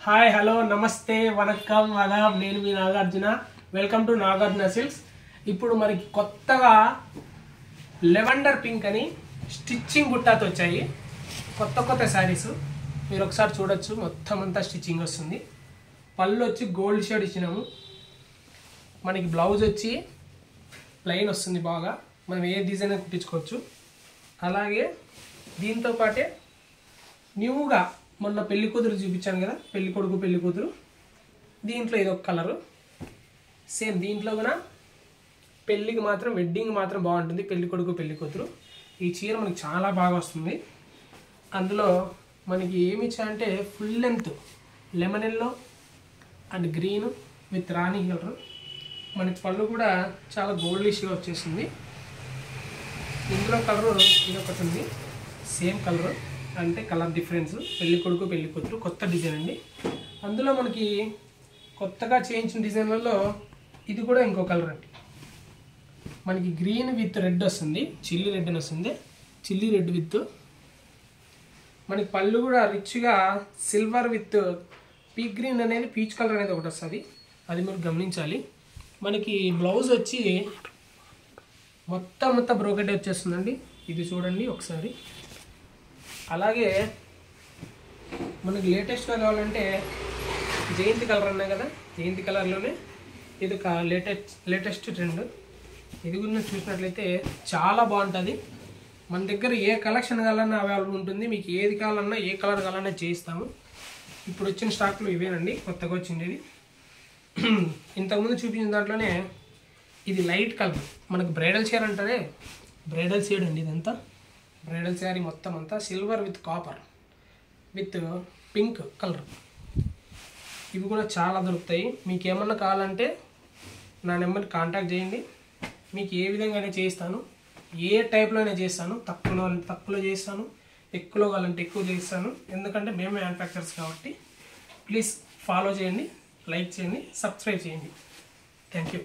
Hi hello నమస్తే వనక్కం ఆదాబ్ నేను మీ Nagarjuna welcome to Nagarjuna silks. ఇప్పుడు మనకి కొత్తగా లెవెండర్ పింక్ అని స్టిచ్చింగ్ బుట్టాతో వచ్చాయి కొత్త శారీస్. మీరు ఒకసారి చూడొచ్చు, మొత్తం అంతా స్టిచ్చింగ్ వస్తుంది. పళ్ళు వచ్చి గోల్డ్ షేడ్ ఇచ్చినాము. మనకి బ్లౌజ్ వచ్చి ప్లెయిన్ వస్తుంది, బాగా మనం ఏ డిజైన్ కుట్టించుకోవచ్చు. అలాగే దీంతో పాటే న్యూగా మొన్న పెళ్లి కూతురు చూపించాను కదా, పెళ్లి కొడుకు పెళ్లి కూతురు, దీంట్లో ఇది ఒక కలరు. సేమ్ దీంట్లో కూడా పెళ్ళికి మాత్రం వెడ్డింగ్ మాత్రం బాగుంటుంది, పెళ్లి కొడుకు పెళ్లి కూతురు. ఈ చీర మనకి చాలా బాగా వస్తుంది. అందులో మనకి ఏమి ఇచ్చారంటే full length lemon yellow and green with Rani colour. మనకి పళ్ళు కూడా చాలా గోల్డిష్గా వచ్చేసింది. ఇందులో కలరు ఇది ఒకటి ఉంది, సేమ్ కలరు, అంటే కలర్ డిఫరెన్స్. పెళ్లి కొడుకు పెళ్లి కూతురు కొత్త డిజైన్ అండి. అందులో మనకి కొత్తగా చేయించిన డిజైన్లలో ఇది కూడా ఇంకో కలర్ అండి. మనకి గ్రీన్ విత్ రెడ్ వస్తుంది, చిల్లీ రెడ్ అని వస్తుంది, చిల్లీ రెడ్ విత్. మనకి పళ్ళు కూడా రిచ్గా సిల్వర్ విత్ పీచ్ గ్రీన్ అనేది, పీచ్ కలర్ అనేది ఒకటి వస్తుంది, అది మీరు గమనించాలి. మనకి బ్లౌజ్ వచ్చి మొత్తం బ్రోకెట్ వచ్చేస్తుందండి, ఇది చూడండి ఒకసారి. అలాగే మనకి లేటెస్ట్గా కావాలంటే జయంతి కలర్ అన్నాయి కదా, జయంతి కలర్లోనే ఇది ఒక లేటెస్ట్ ట్రెండ్. ఇది కూడా చూసినట్లయితే చాలా బాగుంటుంది. మన దగ్గర ఏ కలెక్షన్ కావాలన్నా అవైలబుల్ ఉంటుంది, మీకు ఏది కావాలన్నా ఏ కలర్ కావాలన్నా చేయిస్తాము. ఇప్పుడు వచ్చిన స్టాక్లో ఇవేనండి, కొత్తగా వచ్చింది ఇది. ఇంతకుముందు చూపించిన దాంట్లోనే ఇది లైట్ కలర్, మనకు బ్రైడల్ షేర్ అంటారే, బ్రైడల్ షేడ్ అండి ఇదంతా. బ్రైడల్ శారీ మొత్తం అంతా silver with copper with pink colour. ఇవి కూడా చాలా దొరుకుతాయి. మీకు ఏమన్నా కావాలంటే నా నెంబర్ని కాంటాక్ట్ చేయండి, మీకు ఏ విధంగా చేయిస్తాను, ఏ టైప్లో అయినా చేస్తాను. తక్కువలో చేస్తాను, ఎక్కువలో కావాలంటే ఎక్కువ చేస్తాను. ఎందుకంటే మేమే మ్యానుఫ్యాక్చరర్స్ కాబట్టి. ప్లీజ్ ఫాలో చేయండి, లైక్ చేయండి, సబ్స్క్రైబ్ చేయండి. Thank you.